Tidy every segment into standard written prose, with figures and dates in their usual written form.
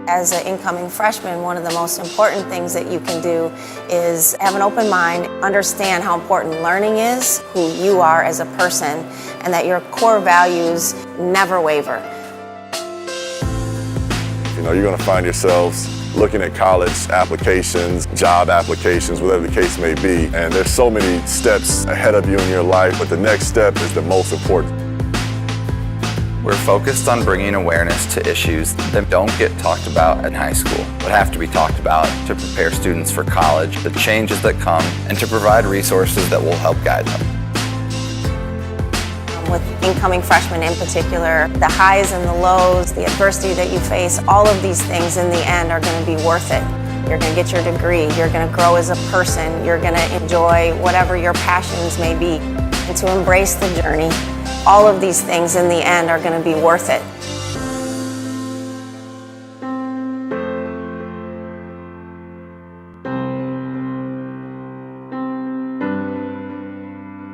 As an incoming freshman, one of the most important things that you can do is have an open mind, understand how important learning is, who you are as a person, and that your core values never waver. You know, you're going to find yourselves looking at college applications, job applications, whatever the case may be, and there's so many steps ahead of you in your life, but the next step is the most important. We're focused on bringing awareness to issues that don't get talked about in high school, but have to be talked about to prepare students for college, the changes that come, and to provide resources that will help guide them. With incoming freshmen in particular, the highs and the lows, the adversity that you face, all of these things in the end are going to be worth it. You're going to get your degree, you're going to grow as a person, you're going to enjoy whatever your passions may be, and to embrace the journey. All of these things in the end are going to be worth it.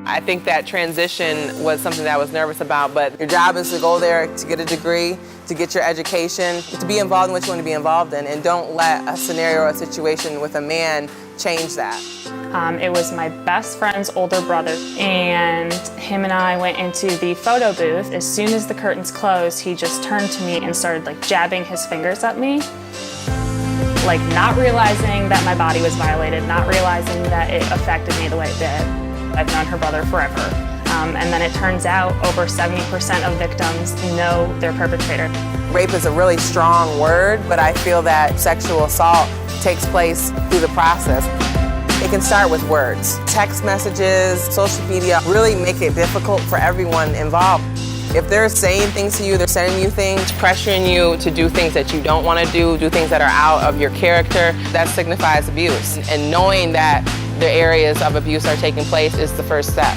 I think that transition was something that I was nervous about, but your job is to go there to get a degree, to get your education, to be involved in what you want to be involved in, and don't let a scenario or a situation with a man change that. It was my best friend's older brother, and him and I went into the photo booth. As soon as the curtains closed, he just turned to me and started jabbing his fingers at me, not realizing that my body was violated, not realizing that it affected me the way it did. I've known her brother forever, and then it turns out over 70% of victims know their perpetrator. Rape is a really strong word, but I feel that sexual assault takes place through the process. It can start with words. Text messages, social media really make it difficult for everyone involved. If they're saying things to you, they're sending you things, pressuring you to do things that you don't want to do things that are out of your character, that signifies abuse. And knowing that the areas of abuse are taking place is the first step.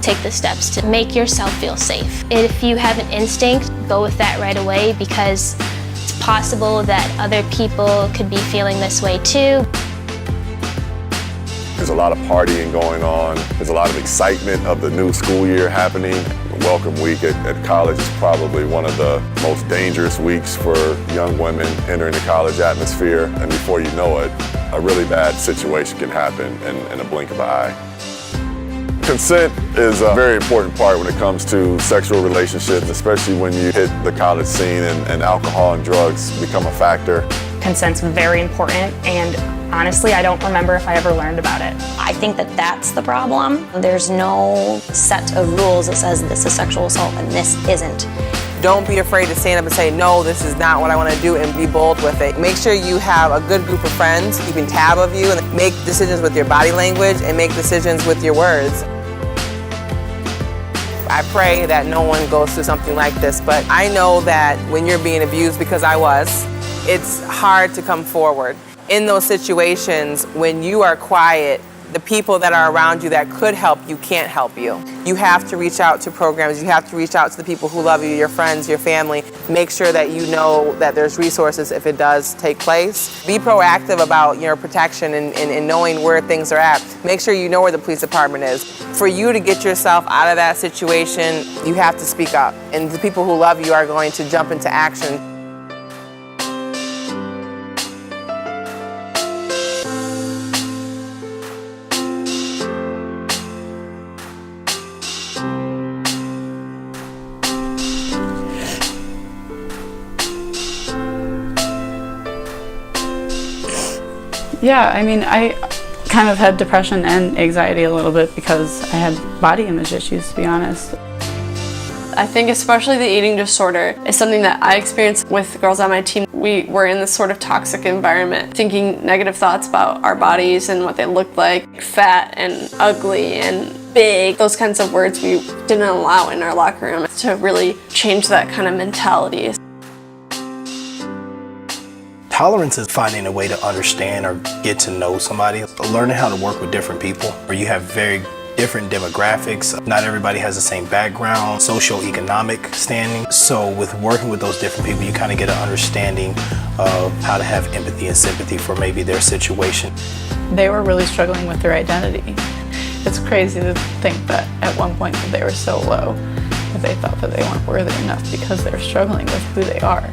Take the steps to make yourself feel safe. If you have an instinct, go with that right away, because it's possible that other people could be feeling this way too. There's a lot of partying going on. There's a lot of excitement of the new school year happening. Welcome week at college is probably one of the most dangerous weeks for young women entering the college atmosphere. And before you know it, a really bad situation can happen in a blink of an eye. Consent is a very important part when it comes to sexual relationships, especially when you hit the college scene and alcohol and drugs become a factor. Consent's very important, and honestly, I don't remember if I ever learned about it. I think that that's the problem. There's no set of rules that says this is sexual assault and this isn't. Don't be afraid to stand up and say, no, this is not what I want to do, and be bold with it. Make sure you have a good group of friends keeping tab of you, and make decisions with your body language and make decisions with your words. I pray that no one goes through something like this, but I know that when you're being abused, because I was, it's hard to come forward. In those situations, when you are quiet, the people that are around you that could help you can't help you. You have to reach out to programs, you have to reach out to the people who love you, your friends, your family. Make sure that you know that there's resources if it does take place. Be proactive about your protection and knowing where things are at. Make sure you know where the police department is. For you to get yourself out of that situation, you have to speak up. And the people who love you are going to jump into action. Yeah, I mean, I kind of had depression and anxiety a little bit because I had body image issues, to be honest. I think especially the eating disorder is something that I experienced with girls on my team. We were in this sort of toxic environment, thinking negative thoughts about our bodies and what they looked like, fat and ugly and big. Those kinds of words we didn't allow in our locker room to really change that kind of mentality. Tolerance is finding a way to understand or get to know somebody, learning how to work with different people, where you have very different demographics. Not everybody has the same background, socioeconomic standing. So with working with those different people, you kind of get an understanding of how to have empathy and sympathy for maybe their situation. They were really struggling with their identity. It's crazy to think that at one point they were so low that they thought that they weren't worthy enough because they were struggling with who they are.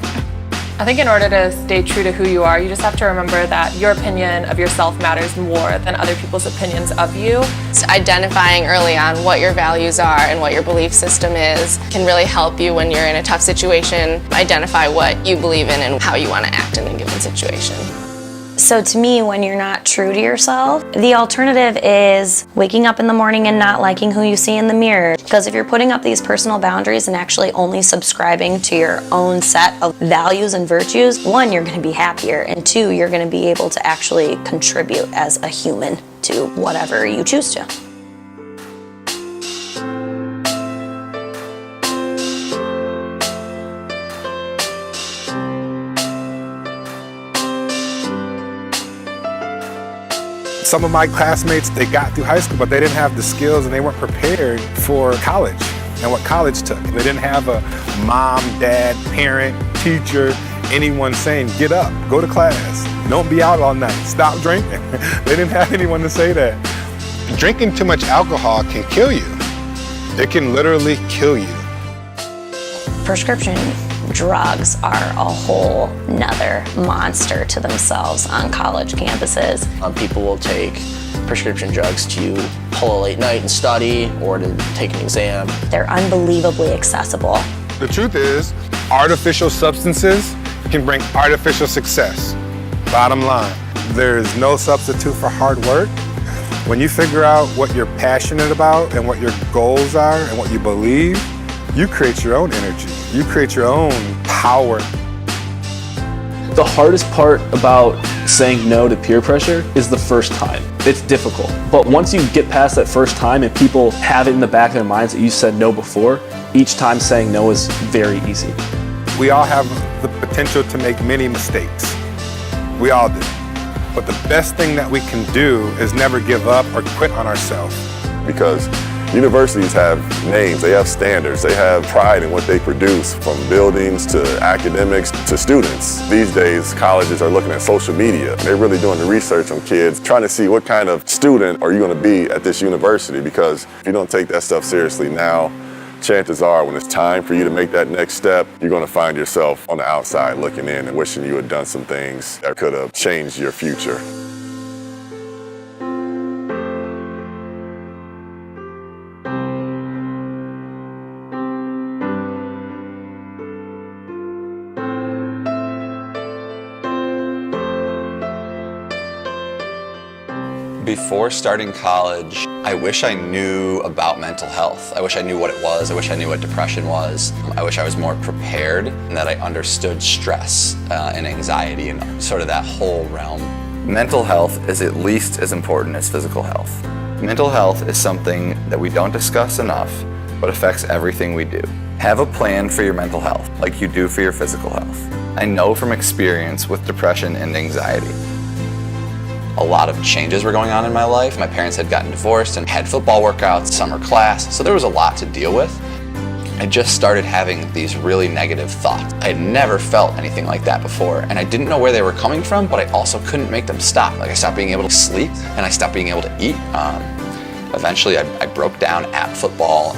I think in order to stay true to who you are, you just have to remember that your opinion of yourself matters more than other people's opinions of you. Identifying early on what your values are and what your belief system is can really help you when you're in a tough situation. Identify what you believe in and how you want to act in a given situation. So to me, when you're not true to yourself, the alternative is waking up in the morning and not liking who you see in the mirror. Because if you're putting up these personal boundaries and actually only subscribing to your own set of values and virtues, one, you're going to be happier, and two, you're going to be able to actually contribute as a human to whatever you choose to. Some of my classmates, they got through high school, but they didn't have the skills and they weren't prepared for college and what college took. They didn't have a mom, dad, parent, teacher, anyone saying, get up, go to class, don't be out all night, stop drinking. They didn't have anyone to say that. Drinking too much alcohol can kill you. It can literally kill you. Prescription drugs are a whole nother monster to themselves on college campuses. People will take prescription drugs to pull a late night and study or to take an exam. They're unbelievably accessible. The truth is, artificial substances can bring artificial success. Bottom line, there is no substitute for hard work. When you figure out what you're passionate about and what your goals are and what you believe, you create your own energy. You create your own power. The hardest part about saying no to peer pressure is the first time. It's difficult. But once you get past that first time and people have it in the back of their minds that you said no before, each time saying no is very easy. We all have the potential to make many mistakes. We all do. But the best thing that we can do is never give up or quit on ourselves. Because universities have names, they have standards, they have pride in what they produce, from buildings to academics to students. These days, colleges are looking at social media. They're really doing the research on kids, trying to see what kind of student are you going to be at this university, because if you don't take that stuff seriously now, chances are when it's time for you to make that next step, you're going to find yourself on the outside looking in and wishing you had done some things that could have changed your future. Before starting college, I wish I knew about mental health. I wish I knew what it was. I wish I knew what depression was. I wish I was more prepared and that I understood stress and anxiety and sort of that whole realm. Mental health is at least as important as physical health. Mental health is something that we don't discuss enough, but affects everything we do. Have a plan for your mental health, like you do for your physical health. I know from experience with depression and anxiety. A lot of changes were going on in my life. My parents had gotten divorced and had football workouts, summer class, so there was a lot to deal with. I just started having these really negative thoughts. I had never felt anything like that before, and I didn't know where they were coming from, but I also couldn't make them stop. Like, I stopped being able to sleep, and I stopped being able to eat. Eventually, I broke down at football,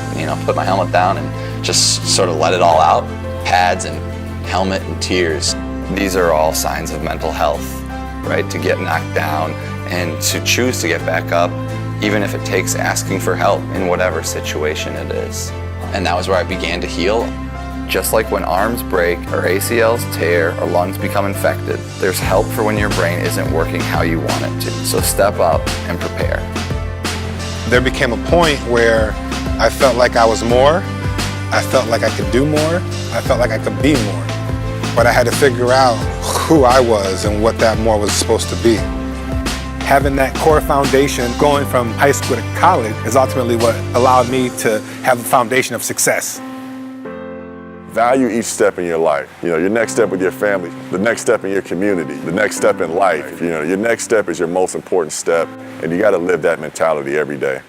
put my helmet down and just sort of let it all out. Pads and helmet and tears. These are all signs of mental health. Right, to get knocked down and to choose to get back up, even if it takes asking for help in whatever situation it is. And that was where I began to heal. Just like when arms break or ACLs tear or lungs become infected, there's help for when your brain isn't working how you want it to. So step up and prepare. There became a point where I felt like I was more, I felt like I could do more, I felt like I could be more. But I had to figure out who I was and what that more was supposed to be. Having that core foundation going from high school to college is ultimately what allowed me to have a foundation of success. Value each step in your life. Your next step with your family, the next step in your community, the next step in life. Your next step is your most important step, and you got to live that mentality every day.